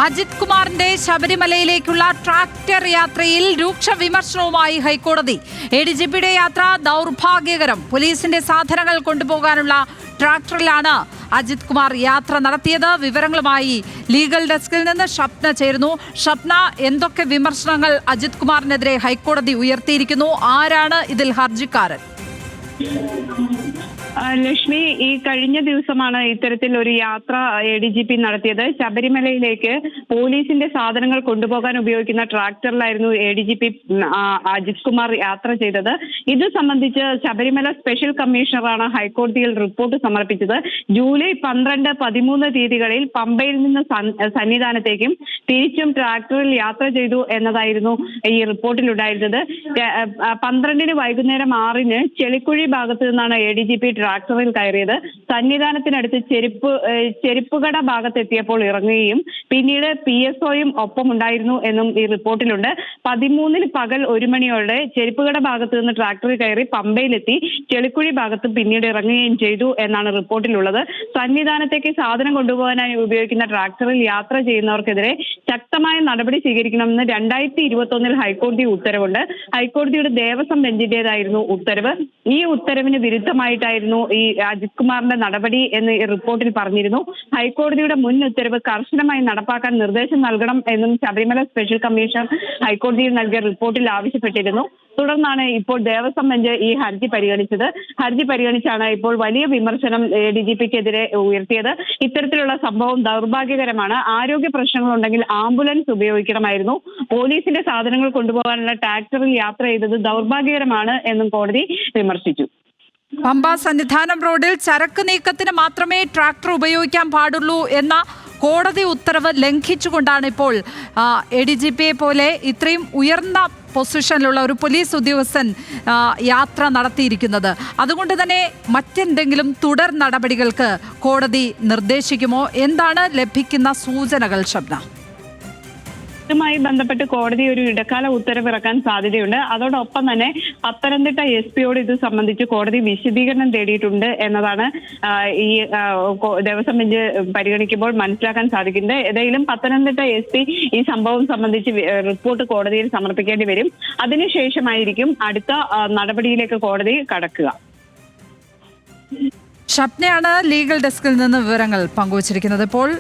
അജിത് കുമാറിന്റെ ശബരിമലയിലേക്കുള്ള ട്രാക്ടർ യാത്രയിൽ രൂക്ഷ വിമർശനവുമായി ഹൈക്കോടതി. എഡിജിപിയുടെ യാത്ര ദൗർഭാഗ്യകരം. പോലീസിന്റെ സാധനങ്ങൾ കൊണ്ടുപോകാനുള്ള ട്രാക്ടറിലാണ് അജിത് കുമാർ യാത്ര നടത്തിയത്. വിവരങ്ങളുമായി ലീഗൽ ഡെസ്കിൽ നിന്ന് ഷപ്ന ചേരുന്നു. ഷപ്ന, എന്തൊക്കെ വിമർശനങ്ങൾ അജിത് കുമാറിനെതിരെ ഹൈക്കോടതി ഉയർത്തിയിരിക്കുന്നു? ആരാണ് ഇതിൽ ഹർജിക്കാരൻ? ലക്ഷ്മി, ഈ കഴിഞ്ഞ ദിവസമാണ് ഇത്തരത്തിൽ ഒരു യാത്ര ADGP നടത്തിയത്. ശബരിമലയിലേക്ക് പോലീസിന്റെ സാധനങ്ങൾ കൊണ്ടുപോകാൻ ഉപയോഗിക്കുന്ന ട്രാക്ടറിലായിരുന്നു ADGP അജിത് കുമാർ യാത്ര ചെയ്തത്. ഇത് സംബന്ധിച്ച് ശബരിമല സ്പെഷ്യൽ കമ്മീഷണറാണ് ഹൈക്കോടതിയിൽ റിപ്പോർട്ട് സമർപ്പിച്ചത്. ജൂലൈ 12, 13 തീയതികളിൽ പമ്പയിൽ നിന്ന് സന്നിധാനത്തേക്കും തിരിച്ചും ട്രാക്ടറിൽ യാത്ര ചെയ്തു എന്നതായിരുന്നു ഈ റിപ്പോർട്ടിലുണ്ടായിരുന്നത്. 12 വൈകുന്നേരം 6 ചെളിക്കുഴി ഭാഗത്ത് നിന്നാണ് ADGP ട്രാക്ടറിൽ കയറിയത്. സന്നിധാനത്തിനടുത്ത് ചെരുപ്പുകട ഭാഗത്തെത്തിയപ്പോൾ ഇറങ്ങുകയും പിന്നീട് PSOയും ഒപ്പം ഉണ്ടായിരുന്നു എന്നും ഈ റിപ്പോർട്ടിലുണ്ട്. 13 പകൽ 1 മണിയോടെ ചെരുപ്പുകട ഭാഗത്ത് നിന്ന് ട്രാക്ടറിൽ കയറി പമ്പയിലെത്തി ചെളിക്കുഴി ഭാഗത്ത് പിന്നീട് ഇറങ്ങുകയും ചെയ്തു എന്നാണ് റിപ്പോർട്ടിലുള്ളത്. സന്നിധാനത്തേക്ക് സാധനം കൊണ്ടുപോകാനായി ഉപയോഗിക്കുന്ന ട്രാക്ടറിൽ യാത്ര ചെയ്യുന്നവർക്കെതിരെ ശക്തമായ നടപടി സ്വീകരിക്കണമെന്ന് 2021 ഹൈക്കോടതി ഉത്തരവുണ്ട്. ഹൈക്കോടതിയുടെ ദേവസ്വം ബെഞ്ചിന്റേതായിരുന്നു ഉത്തരവ്. ഈ ഉത്തരവിന് വിരുദ്ധമായിട്ടായിരുന്നു ഈ അജിത് കുമാറിന്റെ നടപടി എന്ന് റിപ്പോർട്ടിൽ പറഞ്ഞിരുന്നു. ഹൈക്കോടതിയുടെ മുൻ ഉത്തരവ് കർശനമായി നടപ്പാക്കാൻ നിർദ്ദേശം നൽകണം എന്നും ശബരിമല സ്പെഷ്യൽ കമ്മീഷൻ ഹൈക്കോടതിയിൽ നൽകിയ റിപ്പോർട്ടിൽ ആവശ്യപ്പെട്ടിരുന്നു. തുടർന്നാണ് ഇപ്പോൾ ദേവസ്വം ബെഞ്ച് ഈ ഹർജി പരിഗണിച്ചത്. ഹർജി പരിഗണിച്ചാണ് ഇപ്പോൾ വലിയ വിമർശനം ADGPക്കെതിരെ ഉയർത്തിയത്. ഇത്തരത്തിലുള്ള സംഭവം ദൗർഭാഗ്യകരമാണ്. ആരോഗ്യ പ്രശ്നങ്ങളുണ്ടെങ്കിൽ ആംബുലൻസ് ഉപയോഗിക്കണമായിരുന്നു. പോലീസിന്റെ സാധനങ്ങൾ കൊണ്ടുപോകാനുള്ള ട്രാക്ടറിൽ യാത്ര ചെയ്തത് ദൗർഭാഗ്യകരമാണ് എന്നും കോടതി വിമർശിച്ചു. പമ്പ സന്നിധാനം റോഡിൽ ചരക്ക് നീക്കത്തിന് മാത്രമേ ട്രാക്ടർ ഉപയോഗിക്കാൻ പാടുള്ളൂ എന്ന കോടതി ഉത്തരവ് ലംഘിച്ചുകൊണ്ടാണ് ഇപ്പോൾ ADGPയെ പോലെ ഇത്രയും ഉയർന്ന പൊസിഷനിലുള്ള ഒരു പോലീസ് ഉദ്യോഗസ്ഥൻ യാത്ര നടത്തിയിരിക്കുന്നത്. അതുകൊണ്ട് തന്നെ മറ്റെന്തെങ്കിലും തുടർ നടപടികൾക്ക് കോടതി നിർദ്ദേശിക്കുമോ? എന്താണ് ലഭിക്കുന്ന സൂചനകൾ, ഷബ്ന? ഇതുമായി ബന്ധപ്പെട്ട് കോടതി ഒരു ഇടക്കാല ഉത്തരവിറക്കാൻ സാധ്യതയുണ്ട്. അതോടൊപ്പം തന്നെ പത്തനംതിട്ട SP ഇത് സംബന്ധിച്ച് കോടതി വിശദീകരണം തേടിയിട്ടുണ്ട് എന്നതാണ് ഈ ദേവസ്വം ബെഞ്ച് പരിഗണിക്കുമ്പോൾ മനസ്സിലാക്കാൻ സാധിക്കുന്നത്. ഏതായാലും പത്തനംതിട്ട SP ഈ സംഭവം സംബന്ധിച്ച് റിപ്പോർട്ട് കോടതിയിൽ സമർപ്പിക്കേണ്ടി വരും. അതിനുശേഷമായിരിക്കും അടുത്ത നടപടിയിലേക്ക് കോടതി കടക്കുക. ഷപ്നയാണ് ലീഗൽ ഡെസ്കിൽ നിന്ന് വിവരങ്ങൾ പങ്കുവച്ചിരിക്കുന്നത്. ഇപ്പോൾ